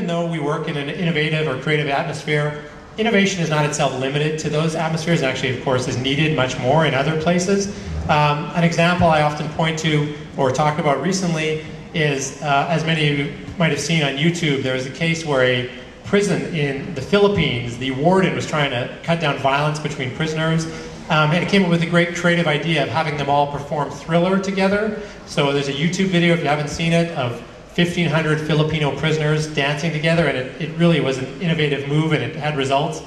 even though we work in an innovative or creative atmosphere, innovation is not itself limited to those atmospheres. Actually, of course, is needed much more in other places. An example I often point to or talk about recently is, as many of you might have seen on YouTube, there was a case where a prison in the Philippines, the warden was trying to cut down violence between prisoners, and it came up with a great creative idea of having them all perform Thriller together. So there's a YouTube video, if you haven't seen it, of 1,500 Filipino prisoners dancing together, and it really was an innovative move, and it had results.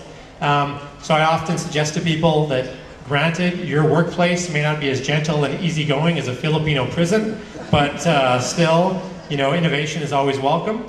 So I often suggest to people that, granted, your workplace may not be as gentle and easygoing as a Filipino prison, but still, you know, innovation is always welcome.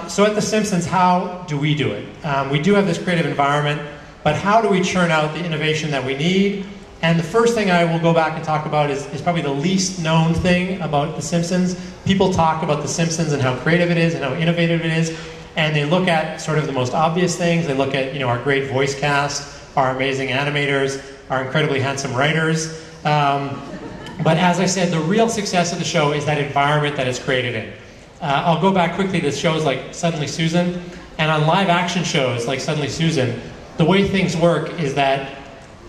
So at The Simpsons, how do we do it? We do have this creative environment, but how do we churn out the innovation that we need? And the first thing I will go back and talk about is probably the least known thing about The Simpsons. People talk about The Simpsons and how creative it is and how innovative it is, and they look at sort of the most obvious things. They look at, you know, our great voice cast, our amazing animators, our incredibly handsome writers. But as I said, the real success of the show is that environment that it's created in. I'll go back quickly to shows like Suddenly Susan, and on live action shows like Suddenly Susan, the way things work is that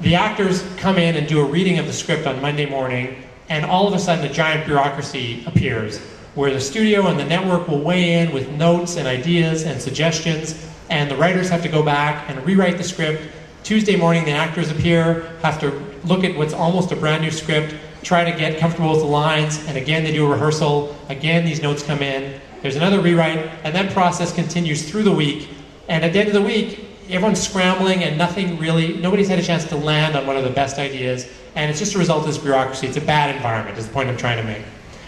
the actors come in and do a reading of the script on Monday morning, and all of a sudden a giant bureaucracy appears, where the studio and the network will weigh in with notes and ideas and suggestions, and the writers have to go back and rewrite the script. Tuesday morning the actors appear, have to look at what's almost a brand new script, try to get comfortable with the lines, and again they do a rehearsal, again these notes come in, there's another rewrite, and that process continues through the week, and at the end of the week, everyone's scrambling and nobody's had a chance to land on one of the best ideas, and it's just a result of this bureaucracy. It's a bad environment, is the point I'm trying to make.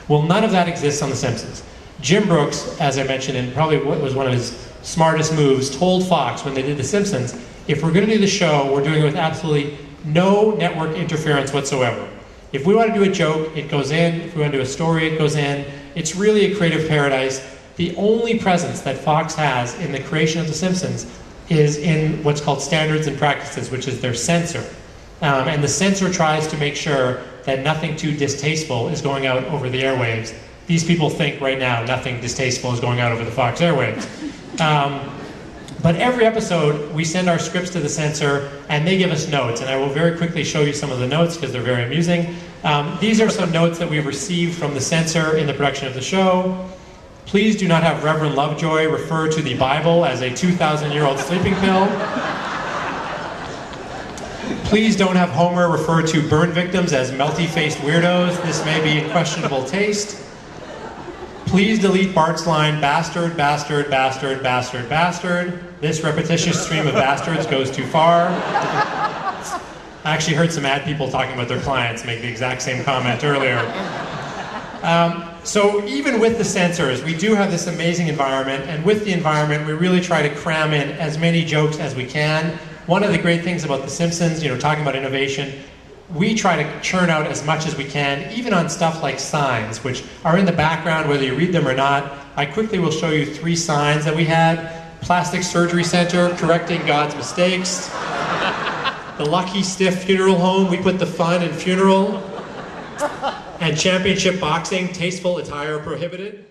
Well, none of that exists on The Simpsons. Jim Brooks, as I mentioned, and probably what was one of his smartest moves, told Fox when they did The Simpsons, if we're going to do the show, we're doing it with absolutely no network interference whatsoever. If we want to do a joke, it goes in. If we want to do a story, it goes in. It's really a creative paradise. The only presence that Fox has in the creation of The Simpsons is in what's called standards and practices, which is their censor. And the censor tries to make sure that nothing too distasteful is going out over the airwaves. These people think right now nothing distasteful is going out over the Fox airwaves. But every episode, we send our scripts to the censor, and they give us notes. And I will very quickly show you some of the notes, because they're very amusing. These are some notes that we've received from the censor in the production of the show. Please do not have Reverend Lovejoy refer to the Bible as a 2,000-year-old sleeping pill. Please don't have Homer refer to burn victims as melty-faced weirdos. This may be in questionable taste. Please delete Bart's line, bastard, bastard, bastard, bastard, bastard. This repetitious stream of bastards goes too far. I actually heard some ad people talking about their clients make the exact same comment earlier. So even with the censors, we do have this amazing environment, and with the environment, we really try to cram in as many jokes as we can. One of the great things about The Simpsons, you know, talking about innovation, we try to churn out as much as we can, even on stuff like signs, which are in the background, whether you read them or not. I quickly will show you 3 signs that we had. Plastic Surgery Center, correcting God's mistakes. The Lucky Stiff Funeral Home, we put the fun in funeral. And Championship Boxing, tasteful attire prohibited.